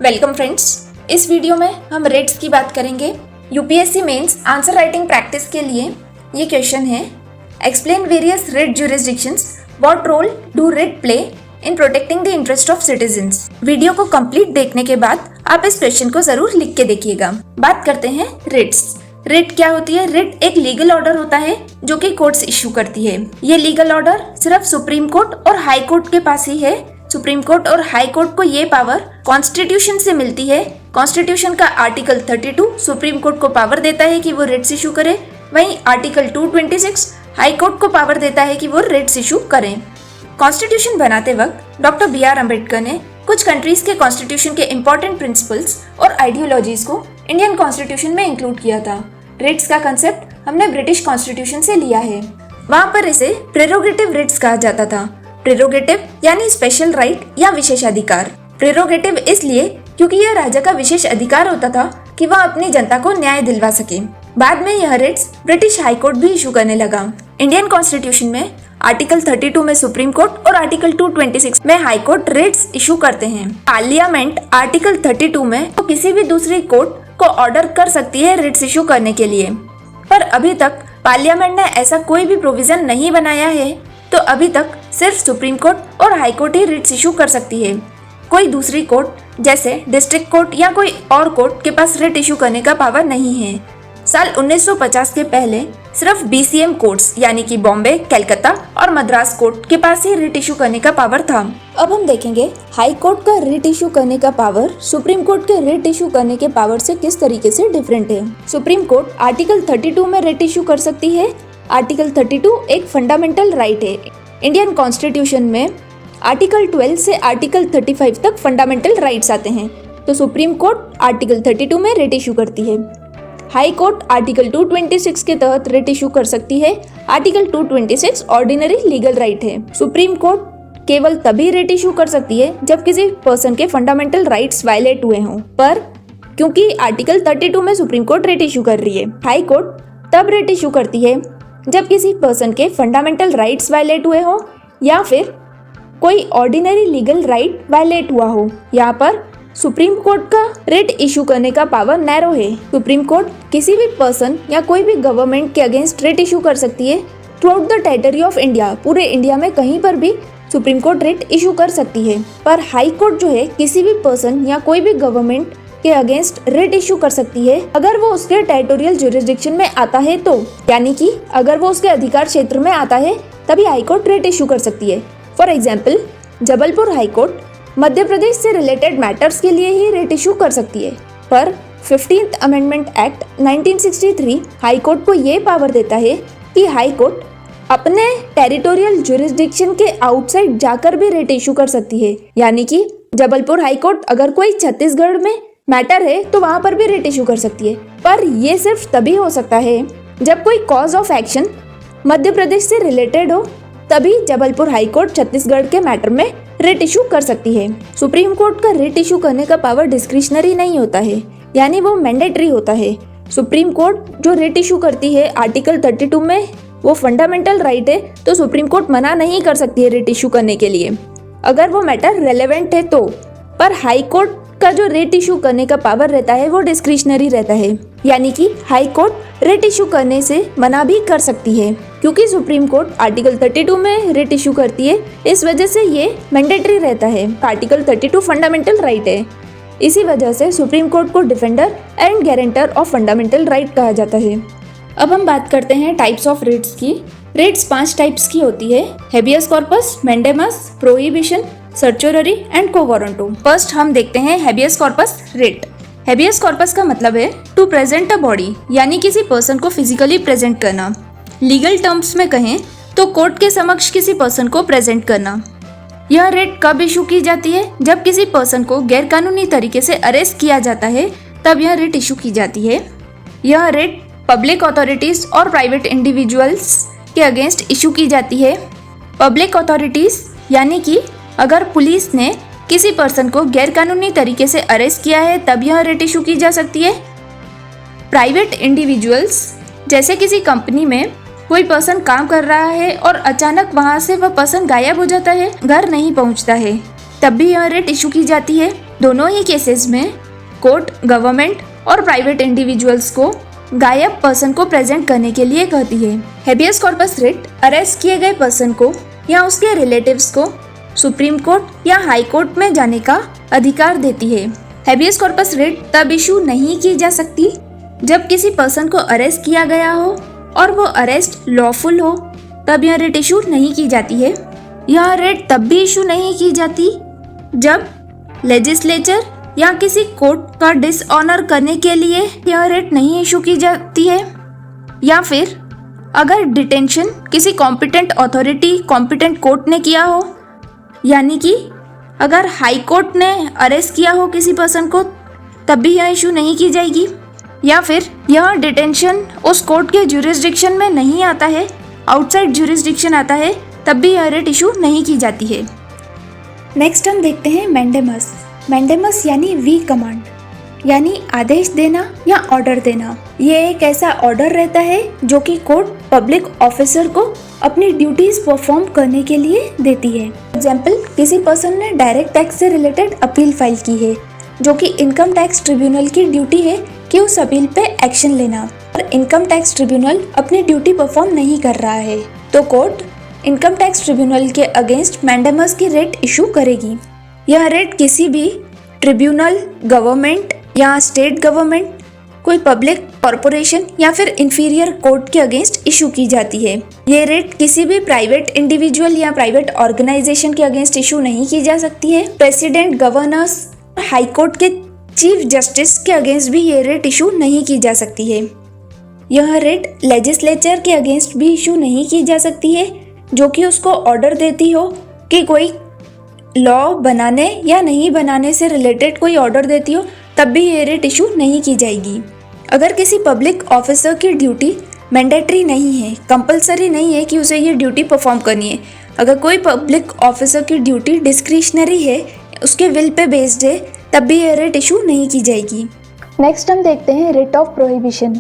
Welcome friends. इस video में हम रेट्स की बात करेंगे। UPSC mains answer writing practice के लिए ये क्वेश्चन है, explain various writ jurisdictions, what role do writ play in protecting the interest of citizens. Video को कंप्लीट देखने के बाद आप इस क्वेश्चन को जरूर लिख के देखिएगा। बात करते हैं रेट्स। रेट क्या होती है? रेट एक लीगल ऑर्डर होता है जो कि कोर्ट्स इश्यू करती है। ये लीगल ऑर्डर सिर्फ सुप्रीम कोर्ट और हाई कोर्ट के पास ही है। सुप्रीम कोर्ट और हाई कोर्ट को ये पावर कॉन्स्टिट्यूशन से मिलती है। कॉन्स्टिट्यूशन का आर्टिकल 32 सुप्रीम कोर्ट को पावर देता है कि वो रेट्स इशू करे, वहीं आर्टिकल 226 हाई कोर्ट को पावर देता है कि वो रेट्स इशू करें। कॉन्स्टिट्यूशन बनाते वक्त डॉक्टर BR अम्बेडकर ने कुछ कंट्रीज के कॉन्स्टिट्यूशन के इम्पोर्टेंट प्रिंसिपल्स और आइडियोलॉजीज को इंडियन कॉन्स्टिट्यूशन में इंक्लूड किया था। रेट्स का कंसेप्ट हमने ब्रिटिश कॉन्स्टिट्यूशन से लिया है। वहाँ पर इसे प्रेरोगेटिव रेट्स कहा जाता था। प्रेरोगेटिव यानी स्पेशल राइट या विशेषाधिकार। प्रेरोगेटिव इसलिए क्योंकि यह राजा का विशेष अधिकार होता था कि वह अपनी जनता को न्याय दिलवा सके। बाद में यह रेट्स ब्रिटिश हाई कोर्ट भी इशू करने लगा। इंडियन कॉन्स्टिट्यूशन में आर्टिकल 32 में सुप्रीम कोर्ट और आर्टिकल 226 में हाई कोर्ट रेट्स इशू करते हैं। पार्लियामेंट आर्टिकल 32 में तो किसी भी दूसरी कोर्ट को ऑर्डर कर सकती है रेट्स इशू करने के लिए, पर अभी तक पार्लियामेंट ने ऐसा कोई भी प्रोविजन नहीं बनाया है, तो अभी तक सिर्फ सुप्रीम कोर्ट और हाई कोर्ट ही रेट्स इशू कर सकती है। कोई दूसरी कोर्ट जैसे डिस्ट्रिक्ट कोर्ट या कोई और कोर्ट के पास रेट इशू करने का पावर नहीं है। साल 1950 के पहले सिर्फ BCM कोर्ट्स यानी कि बॉम्बे, कलकत्ता और मद्रास कोर्ट के पास ही रेट इशू करने का पावर था। अब हम देखेंगे हाई कोर्ट का रेट इशू करने का पावर सुप्रीम कोर्ट के रेट इशू करने के पावर से किस तरीके से डिफरेंट है। सुप्रीम कोर्ट आर्टिकल 32 में रेट इशू कर सकती है। आर्टिकल 32 एक फंडामेंटल राइट है। इंडियन कॉन्स्टिट्यूशन में आर्टिकल 12 से आर्टिकल 35 तक फंडामेंटल राइट्स आते हैं, तो सुप्रीम कोर्ट आर्टिकल 32 में रेट इशू करती है। हाई कोर्ट आर्टिकल 226 के तहत रेट इशू कर सकती है। आर्टिकल 226 ऑर्डिनरी लीगल राइट है। सुप्रीम कोर्ट केवल तभी रेट इशू कर सकती है जब किसी पर्सन के फंडामेंटल राइट्स वायलेट हुए हों, पर क्योंकि आर्टिकल 32 में सुप्रीम कोर्ट रेट इशू कर रही है, हाई कोर्ट तब रेट इशू करती है जब किसी पर्सन के फंडामेंटल राइट्स वायलेट हुए हों या फिर कोई ऑर्डिनरी लीगल राइट वायलेट हुआ हो। यहाँ पर सुप्रीम कोर्ट का रेट इशू करने का पावर नैरो है। सुप्रीम कोर्ट किसी भी पर्सन या कोई भी गवर्नमेंट के अगेंस्ट रेट इशू कर सकती है through out the territory of India. पूरे इंडिया में कहीं पर भी सुप्रीम कोर्ट रेट इशू कर सकती है, पर हाई कोर्ट जो है किसी भी पर्सन या कोई भी गवर्नमेंट के अगेंस्ट रेट इशू कर सकती है अगर वो उसके टेरिटोरियल ज्यूरिसडिक्शन में आता है, तो यानी कि अगर वो उसके अधिकार क्षेत्र में आता है तभी हाई कोर्ट रेट इशू कर सकती है। For example, Jabalpur high court Madhya Pradesh से रिलेटेड मैटर्स के लिए ही रेट इशू कर सकती है, पर 15th amendment act 1963 high court को ये पावर देता है कि हाई कोर्ट अपने टेरिटोरियल ज्यूरिसडिक्शन के आउटसाइड जाकर भी रेट इशू कर सकती है। यानी कि जबलपुर हाई कोर्ट अगर कोई छत्तीसगढ़ में मैटर है तो वहां पर भी रेट इशू कर सकती है, पर यह सिर्फ तभी हो सकता है जब कोई कॉज ऑफ एक्शन मध्य प्रदेश से रिलेटेड हो, तभी जबलपुर हाई कोर्ट छत्तीसगढ़ के मैटर में रेट इशू कर सकती है। सुप्रीम कोर्ट का रेट इशू करने का पावर डिस्क्रिशनरी नहीं होता है, यानी वो मैंडेटरी होता है। सुप्रीम कोर्ट जो रेट इशू करती है आर्टिकल 32 में वो फंडामेंटल राइट है, तो सुप्रीम कोर्ट मना नहीं कर सकती है रेट इशू करने के लिए अगर वो मैटर रेलेवेंट है तो। पर हाई कोर्ट का जो रेट इशू करने का पावर रहता है वो डिस्क्रिशनरी रहता है, यानी कि हाई कोर्ट रेट इशू करने से मना भी कर सकती है। क्योंकि सुप्रीम कोर्ट आर्टिकल 32 में रेट इशू करती है, इस वजह से ये मैंडेटरी रहता है। आर्टिकल 32 फंडामेंटल राइट है, इसी वजह से सुप्रीम कोर्ट को defender and guarantor of fundamental right कहा जाता है। अब हम बात करते हैं टाइप्स ऑफ रेट्स की। रेट्स 5 टाइप्स की होती है: habeas corpus, mandamus, prohibition, certiorari and quo warranto. First हम देखते हैं habeas corpus writ. Habeas corpus का मतलब है टू प्रेजेंट अ बॉडी, यानी किसी पर्सन को फिजिकली प्रेजेंट करना। लीगल टर्म्स में कहें तो कोर्ट के समक्ष किसी पर्सन को प्रेजेंट करना। यह रेट कब इशू की जाती है? जब किसी पर्सन को गैरकानूनी तरीके से अरेस्ट किया जाता है, तब यह रेट इशू की जाती है। यह रेट पब्लिक अथॉरिटीज और प्राइवेट इंडिविजुअल्स के अगेंस्ट इशू की जाती है। पब्लिक अथॉरिटीज यानी कि अगर पुलिस ने किसी पर्सन को गैरकानूनी तरीके से अरेस्ट किया है तब यह रेट इशू की जा सकती है। प्राइवेट इंडिविजुअल्स जैसे किसी कंपनी में कोई पर्सन काम कर रहा है और अचानक वहां से वह पर्सन गायब हो जाता है, घर नहीं पहुंचता है, तब भी यह रेट इशू की जाती है। दोनों ही केसेस में कोर्ट गवर्नमेंट और प्राइवेट इंडिविजुअल्स को गायब पर्सन को प्रेजेंट करने के लिए कहती है। हेबियस कॉर्पस रिट अरेस्ट किए गए पर्सन को या उसके रिलेटिव्स को सुप्रीम कोर्ट या हाई कोर्ट में जाने का अधिकार देती है। हेबियस कॉर्पस रिट तब इशू नहीं की जा सकती जब किसी पर्सन को अरेस्ट किया गया हो और वो अरेस्ट लॉफुल हो, तब यह रिट इशू नहीं की जाती है। यह रिट तब भी इशू नहीं की जाती जब लेजिस्लेचर या किसी कोर्ट का डिसऑनर करने के लिए यह रिट नहीं इशू की जाती है, या फिर अगर डिटेंशन किसी कॉम्पिटेंट अथॉरिटी कॉम्पिटेंट कोर्ट ने किया हो, यानी कि अगर हाई कोर्ट ने अरेस्ट किया हो किसी पर्सन को, तब भी यह इशू नहीं की जाएगी। या फिर यह डिटेंशन उस कोर्ट के ज्यूरिसडिक्शन में नहीं आता है, आउटसाइड ज्यूरिसडिक्शन आता है, तब भी यह रिट इशू नहीं की जाती है। नेक्स्ट हम देखते हैं मैंडेमस। मैंडेमस यानी वी कमांड, यानी आदेश देना या ऑर्डर देना। ये एक ऐसा ऑर्डर रहता है जो कि कोर्ट पब्लिक ऑफिसर को अपनी ड्यूटीज परफॉर्म करने के लिए देती है। एग्जाम्पल, किसी पर्सन ने डायरेक्ट टैक्स से रिलेटेड अपील फाइल की है, जो कि इनकम टैक्स ट्रिब्यूनल की ड्यूटी है कि उस अपील पे एक्शन लेना, और इनकम टैक्स ट्रिब्यूनल अपनी ड्यूटी परफॉर्म नहीं कर रहा है, तो कोर्ट इनकम टैक्स ट्रिब्यूनल के अगेंस्ट मैंडेमस की रेट इशू करेगी। यह रेट किसी भी ट्रिब्यूनल, गवर्नमेंट या स्टेट गवर्नमेंट, कोई पब्लिक कॉरपोरेशन या फिर इंफीरियर कोर्ट के अगेंस्ट इशू की जाती है। ये रेट किसी भी प्राइवेट इंडिविजुअल या प्राइवेट ऑर्गेनाइजेशन के अगेंस्ट इशू नहीं की जा सकती है। प्रेसिडेंट, गवर्नर्स, हाई कोर्ट के चीफ जस्टिस के अगेंस्ट भी ये रेट इशू नहीं की जा सकती है। यह रेट लेजिस्लेचर के अगेंस्ट भी इशू नहीं की जा सकती है, जो कि उसको ऑर्डर देती हो कि कोई लॉ बनाने या नहीं बनाने से रिलेटेड कोई ऑर्डर देती हो, तब भी ये रेट इशू नहीं की जाएगी। अगर किसी पब्लिक ऑफिसर की ड्यूटी मैंडेटरी नहीं है, कंपलसरी नहीं है कि उसे ये ड्यूटी परफॉर्म करनी है, अगर कोई पब्लिक ऑफिसर की ड्यूटी डिस्क्रिशनरी है, उसके विल पे बेस्ड है, तब भी ये रेट इशू नहीं की जाएगी। नेक्स्ट हम देखते हैं रेट ऑफ प्रोहिबिशन।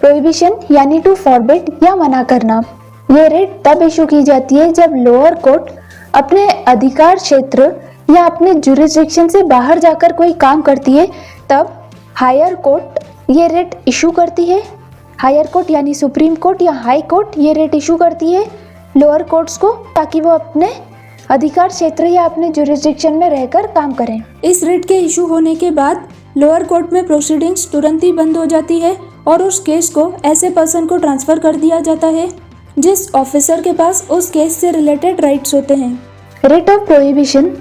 प्रोहिबिशन यानी टू फॉरबिड या मना करना। ये रेट तब इशू की जाती है जब लोअर कोर्ट अपने अधिकार क्षेत्र या अपने ज्यूरिसडिक्शन से बाहर जाकर कोई काम करती है, तब हायर कोर्ट ये रेट इशू करती है। हायर कोर्ट यानी सुप्रीम कोर्ट या हाई कोर्ट ये रेट इशू करती है लोअर कोर्ट्स को, ताकि वो अपने अधिकार क्षेत्र या अपने ज्यूरिसडिक्शन में रहकर काम करें। इस रेट के इशू होने के बाद लोअर कोर्ट में प्रोसीडिंग्स तुरंत ही बंद हो जाती है और उस केस को ऐसे पर्सन को ट्रांसफर कर दिया जाता है जिस ऑफिसर के पास उस केस से रिलेटेड राइट्स होते हैं। रेट ऑफ प्रोहिबिशन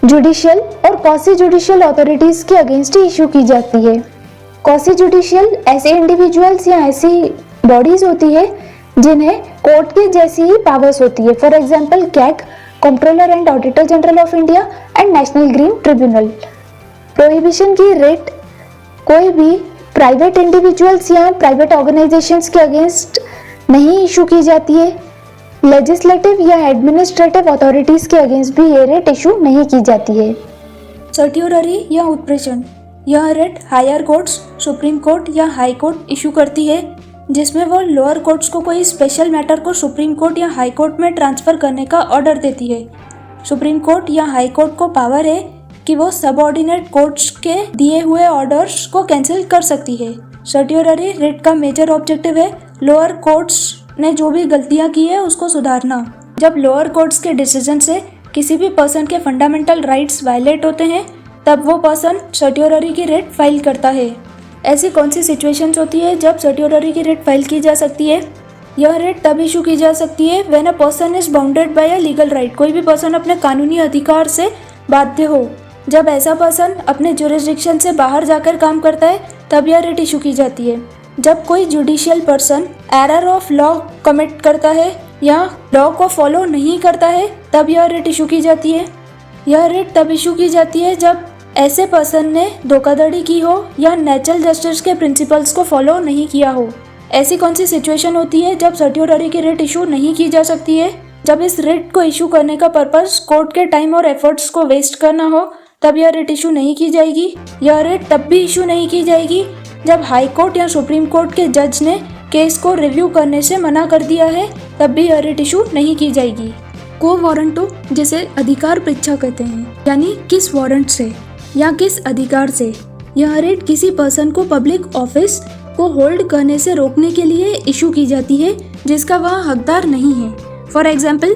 जुडिशियल और क्वासी जुडिशियल अथॉरिटीज के अगेंस्ट ही इशू की जाती है। क्वासी जुडिशियल ऐसे इंडिविजुअल्स या ऐसी बॉडीज होती है जिन्हें कोर्ट के जैसी ही पावर्स होती है। For example CAG, controller and auditor general of India and national green tribunal. Prohibition की रेट कोई भी प्राइवेट इंडिविजुअल्स या प्राइवेट ऑर्गेनाइजेशंस के अगेंस्ट नहीं इशू की जाती है। लेजिस्लेटिव या एडमिनिस्ट्रेटिव अथॉरिटीज के अगेंस्ट भी ये रेट इशू नहीं की जाती है। सर्ट्यूररी या उत्प्रेषण, यह writ higher courts, supreme court या हाई कोर्ट इशू करती है, जिसमें वो लोअर कोर्ट्स को कोई स्पेशल मैटर को सुप्रीम कोर्ट या हाई कोर्ट में ट्रांसफ़र करने का ऑर्डर देती है। सुप्रीम कोर्ट या हाई कोर्ट को पावर है कि वो सबऑर्डिनेट कोर्ट्स के दिए हुए ऑर्डर्स को कैंसिल कर सकती है। सर्ट्यूररी रेट का मेजर ऑब्जेक्टिव है लोअर कोर्ट्स ने जो भी गलतियां की है उसको सुधारना। जब लोअर कोर्ट्स के डिसीजन से किसी भी पर्सन के फंडामेंटल राइट्स वायलेट होते हैं, तब वो पर्सन सर्ट्यूररी की रेट फाइल करता है। ऐसी कौन सी सिचुएशंस होती है जब सर्ट्यूररी की रेट फाइल की जा सकती है? यह रेट तब इशू की जा सकती है when a person is bounded by a legal right. कोई भी पर्सन अपने कानूनी अधिकार से बाध्य हो। जब ऐसा पर्सन अपने ज्यूरिसडिक्शन से बाहर जाकर काम करता है, तब यह रेट इशू की जाती है। जब कोई judicial person error of law commit करता है या लॉ को फॉलो नहीं करता है, तब यह रेट इशू की जाती है। यह रेट तब इशू की जाती है जब ऐसे पर्सन ने धोखाधड़ी की हो या नेचुरल जस्टिस के प्रिंसिपल्स को फॉलो नहीं किया हो। ऐसी कौन सी सिचुएशन होती है जब सर्ट्यूररी की रेट इशू नहीं की जा सकती है? जब इस रेट को इशू करने का पर्पस कोर्ट के टाइम और एफर्ट्स को वेस्ट करना हो, तब यह रेट इशू नहीं की जाएगी। यह रेट तब भी इशू नहीं की जाएगी जब हाई कोर्ट या सुप्रीम कोर्ट के जज ने केस को रिव्यू करने से मना कर दिया है, तब भी यह रेट इशू नहीं की जाएगी। को वारंटो जिसे अधिकार परीक्षा कहते हैं, यानी किस वारंट से या किस अधिकार से यह रिट किसी पर्सन को पब्लिक ऑफिस को होल्ड करने से रोकने के लिए इशू की जाती है जिसका वह हकदार नहीं है। फॉर एग्जाम्पल,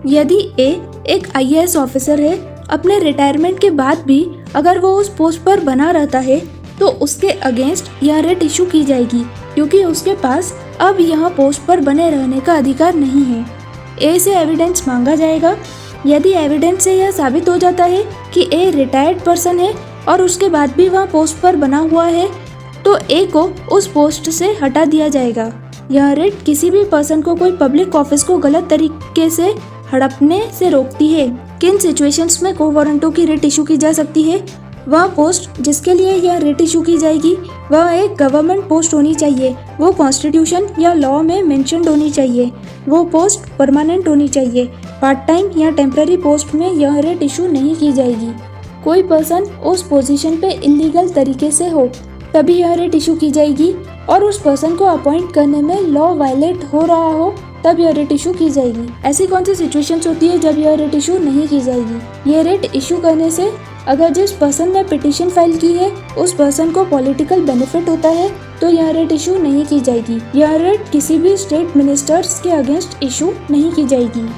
यदि ए एक IAS ऑफिसर है, अपने रिटायरमेंट के बाद भी अगर वो उस पोस्ट पर बना रहता है तो उसके अगेंस्ट यह रिट इशू की जाएगी क्योंकि उसके पास अब यह पोस्ट पर बने रहने का अधिकार नहीं है। ए से एविडेंस मांगा जाएगा। यदि एविडेंस से यह साबित हो जाता है कि ए रिटायर्ड पर्सन है और उसके बाद भी वह पोस्ट पर बना हुआ है तो ए को उस पोस्ट से हटा दिया जाएगा। यह रिट किसी भी पर्सन को कोई पब्लिक ऑफिस को गलत तरीके से हड़पने से रोकती है। किन सिचुएशंस में को वारंटों की रिट इशू की जा सकती है? वह पोस्ट जिसके लिए यह रिट इशू की जाएगी वह एक गवर्नमेंट पोस्ट होनी चाहिए, वो कॉन्स्टिट्यूशन या लॉ में मेंशन्ड होनी चाहिए, वो पोस्ट परमानेंट होनी चाहिए। पार्ट टाइम या टेम्पररी पोस्ट में यह रिट इशू नहीं की जाएगी। कोई पर्सन उस पोजीशन पे इलीगल तरीके से हो तभी यह रिट इशू की जाएगी और उस पर्सन को अपॉइंट करने में लॉ वायलेट हो रहा हो तब यह रिट इशू की जाएगी। ऐसी कौन सी सिचुएशंस होती है जब यह रिट इशू नहीं की जाएगी? ये रिट इशू करने से अगर जिस पर्सन ने पिटीशन फाइल की है उस पर्सन को पॉलिटिकल बेनिफिट होता है तो यह रिट इशू नहीं की जाएगी। यह रिट किसी भी स्टेट मिनिस्टर्स के अगेंस्ट इशू नहीं की जाएगी।